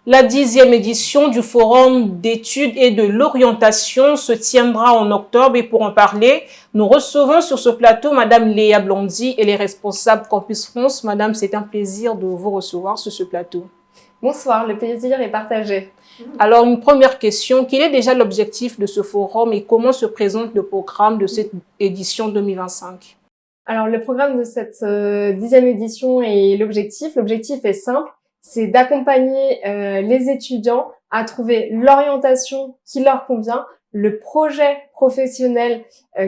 La 10e édition du Forum d'études et de l'orientation se tiendra en octobre et pour en parler, nous recevons sur ce plateau Madame Léa Blondy et les responsables Campus France. Madame, c'est un plaisir de vous recevoir sur ce plateau. Bonsoir, le plaisir est partagé. Alors, une première question, quel est déjà l'objectif de ce forum et comment se présente le programme de cette édition 2025? Alors, le programme de cette 10e édition et l'objectif est simple, c'est d'accompagner les étudiants à trouver l'orientation qui leur convient, le projet professionnel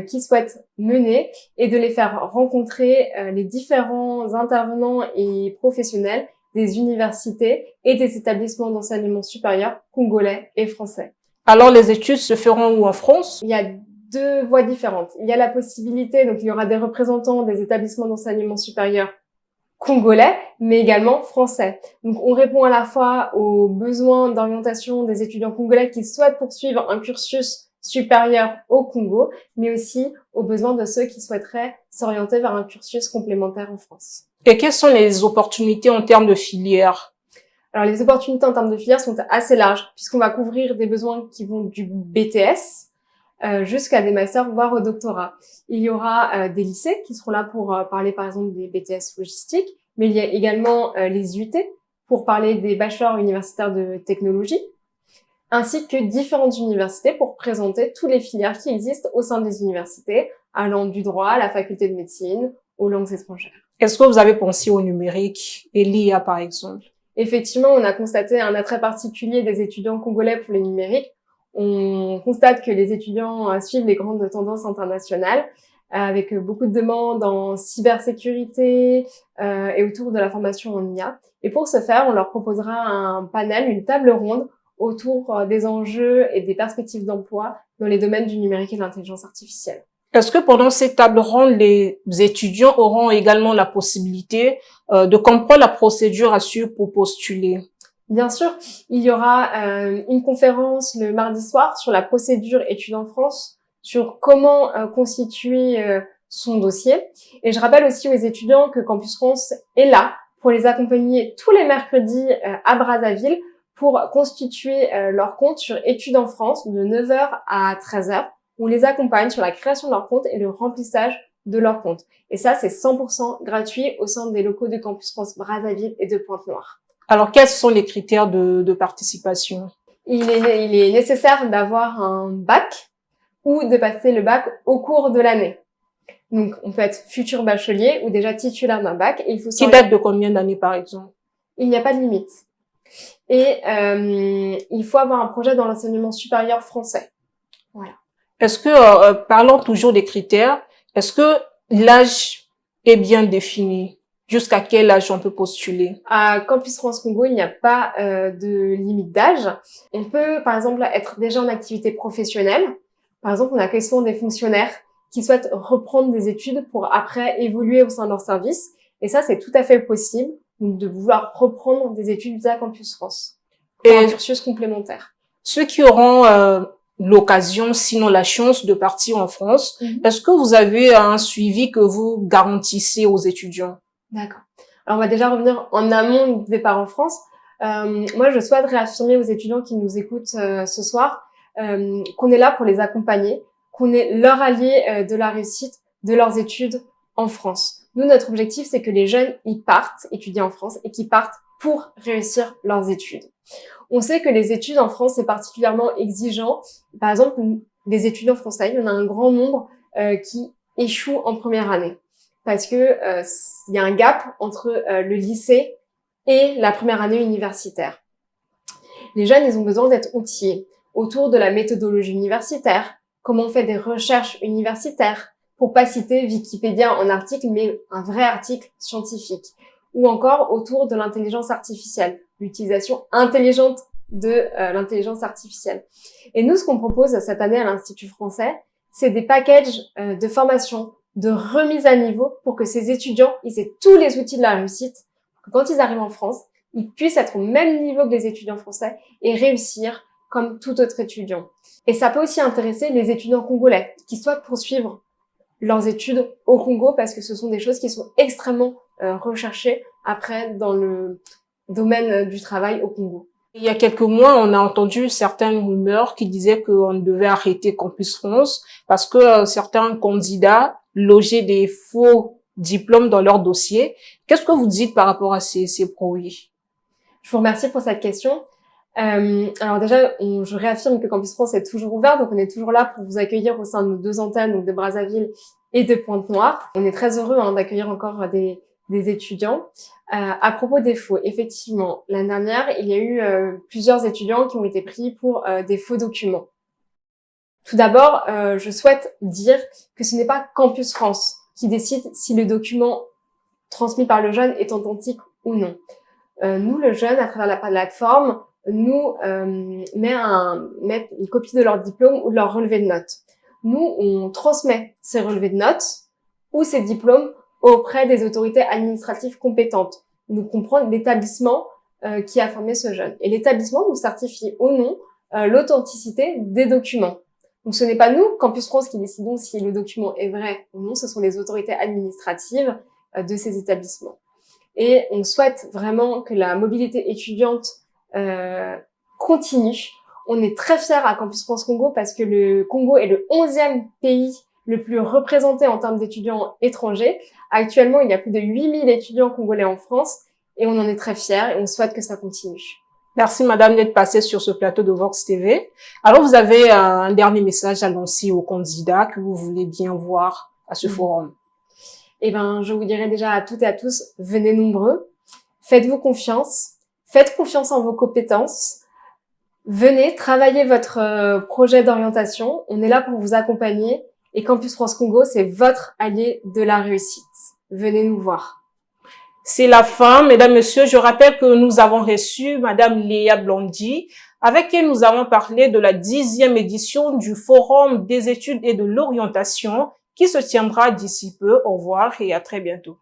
qu'ils souhaitent mener et de les faire rencontrer les différents intervenants et professionnels des universités et des établissements d'enseignement supérieur congolais et français. Alors, les études se feront où en France? Il y a deux voies différentes. Il y a la possibilité, donc il y aura des représentants des établissements d'enseignement supérieur congolais, mais également français. Donc on répond à la fois aux besoins d'orientation des étudiants congolais qui souhaitent poursuivre un cursus supérieur au Congo, mais aussi aux besoins de ceux qui souhaiteraient s'orienter vers un cursus complémentaire en France. Et quelles sont les opportunités en termes de filière? Alors les opportunités en termes de filière sont assez larges, puisqu'on va couvrir des besoins qui vont du BTS jusqu'à des masters, voire au doctorat. Il y aura des lycées qui seront là pour parler par exemple des BTS logistiques, mais il y a également les UT pour parler des bachelors universitaires de technologie, ainsi que différentes universités pour présenter toutes les filières qui existent au sein des universités, allant du droit à la faculté de médecine, aux langues étrangères. Est-ce que vous avez pensé au numérique et l'IA par exemple? Effectivement, on a constaté un attrait particulier des étudiants congolais pour les numériques. On constate que les étudiants suivent les grandes tendances internationales avec beaucoup de demandes en cybersécurité et autour de la formation en IA. Et pour ce faire, on leur proposera un panel, une table ronde autour des enjeux et des perspectives d'emploi dans les domaines du numérique et de l'intelligence artificielle. Est-ce que pendant cette table ronde, les étudiants auront également la possibilité de comprendre la procédure à suivre pour postuler? Bien sûr, il y aura une conférence le mardi soir sur la procédure études en France, sur comment constituer son dossier. Et je rappelle aussi aux étudiants que Campus France est là pour les accompagner tous les mercredis à Brazzaville pour constituer leur compte sur Études en France de 9h à 13h. On les accompagne sur la création de leur compte et le remplissage de leur compte. Et ça, c'est 100% gratuit au sein des locaux de Campus France Brazzaville et de Pointe-Noire. Alors, quels sont les critères de participation? Il est nécessaire d'avoir un bac ou de passer le bac au cours de l'année. Donc, on peut être futur bachelier ou déjà titulaire d'un bac. Et il faut Qui date de combien d'années, par exemple? Il n'y a pas de limite. Et il faut avoir un projet dans l'enseignement supérieur français. Voilà. Est-ce que, parlons toujours des critères, est-ce que l'âge est bien défini? Jusqu'à quel âge on peut postuler? À Campus France Congo, il n'y a pas de limite d'âge. On peut, par exemple, être déjà en activité professionnelle. Par exemple, on accueille souvent des fonctionnaires qui souhaitent reprendre des études pour après évoluer au sein de leur service. Et ça, c'est tout à fait possible, donc de vouloir reprendre des études à Campus France pour un cursus complémentaire. Ceux qui auront l'occasion, sinon la chance de partir en France, est-ce que vous avez un suivi que vous garantissez aux étudiants? D'accord. Alors, on va déjà revenir en amont du départ en France. Moi, je souhaite réaffirmer aux étudiants qui nous écoutent ce soir qu'on est là pour les accompagner, qu'on est leur allié de la réussite de leurs études en France. Nous, notre objectif, c'est que les jeunes, ils partent étudier en France et qu'ils partent pour réussir leurs études. On sait que les études en France, c'est particulièrement exigeant. Par exemple, les étudiants français, il y en a un grand nombre qui échouent en première année. Parce que il y a un gap entre le lycée et la première année universitaire. Les jeunes, ils ont besoin d'être outillés autour de la méthodologie universitaire, comment on fait des recherches universitaires, pour pas citer Wikipédia en article, mais un vrai article scientifique, ou encore autour de l'intelligence artificielle, l'utilisation intelligente de l'intelligence artificielle. Et nous, ce qu'on propose cette année à l'Institut français, c'est des packages de formation, de remise à niveau pour que ces étudiants ils aient tous les outils de la réussite, pour que quand ils arrivent en France, ils puissent être au même niveau que les étudiants français et réussir comme tout autre étudiant. Et ça peut aussi intéresser les étudiants congolais qui souhaitent poursuivre leurs études au Congo parce que ce sont des choses qui sont extrêmement recherchées après dans le domaine du travail au Congo. Il y a quelques mois, on a entendu certaines rumeurs qui disaient qu'on devait arrêter Campus France parce que certains candidats logeaient des faux diplômes dans leur dossier. Qu'est-ce que vous dites par rapport à ces bruits? Je vous remercie pour cette question. Alors déjà, je réaffirme que Campus France est toujours ouvert, donc on est toujours là pour vous accueillir au sein de nos 2 antennes, donc de Brazzaville et de Pointe-Noire. On est très heureux d'accueillir encore des étudiants. À propos des faux, effectivement, l'année dernière, il y a eu plusieurs étudiants qui ont été pris pour des faux documents. Tout d'abord, je souhaite dire que ce n'est pas Campus France qui décide si le document transmis par le jeune est authentique ou non. Nous, le jeune, à travers la plateforme, nous met une copie de leur diplôme ou de leur relevé de notes. Nous, on transmet ces relevés de notes ou ces diplômes auprès des autorités administratives compétentes. Nous comprenons l'établissement qui a formé ce jeune. Et l'établissement nous certifie ou non l'authenticité des documents. Donc ce n'est pas nous, Campus France, qui décidons si le document est vrai ou non, ce sont les autorités administratives de ces établissements. Et on souhaite vraiment que la mobilité étudiante continue. On est très fiers à Campus France Congo parce que le Congo est le 11e pays le plus représenté en termes d'étudiants étrangers. Actuellement, il y a plus de 8000 étudiants congolais en France et on en est très fiers et on souhaite que ça continue. Merci madame d'être passée sur ce plateau de Vox TV. Alors vous avez un dernier message à lancer aux candidats que vous voulez bien voir à ce forum. Eh ben, je vous dirais déjà à toutes et à tous, venez nombreux, faites-vous confiance, faites confiance en vos compétences, venez travailler votre projet d'orientation, on est là pour vous accompagner et Campus France Congo, c'est votre allié de la réussite. Venez nous voir. C'est la fin, mesdames, messieurs. Je rappelle que nous avons reçu madame Léa Blondy, avec qui nous avons parlé de la 10e édition du Forum des études et de l'orientation qui se tiendra d'ici peu. Au revoir et à très bientôt.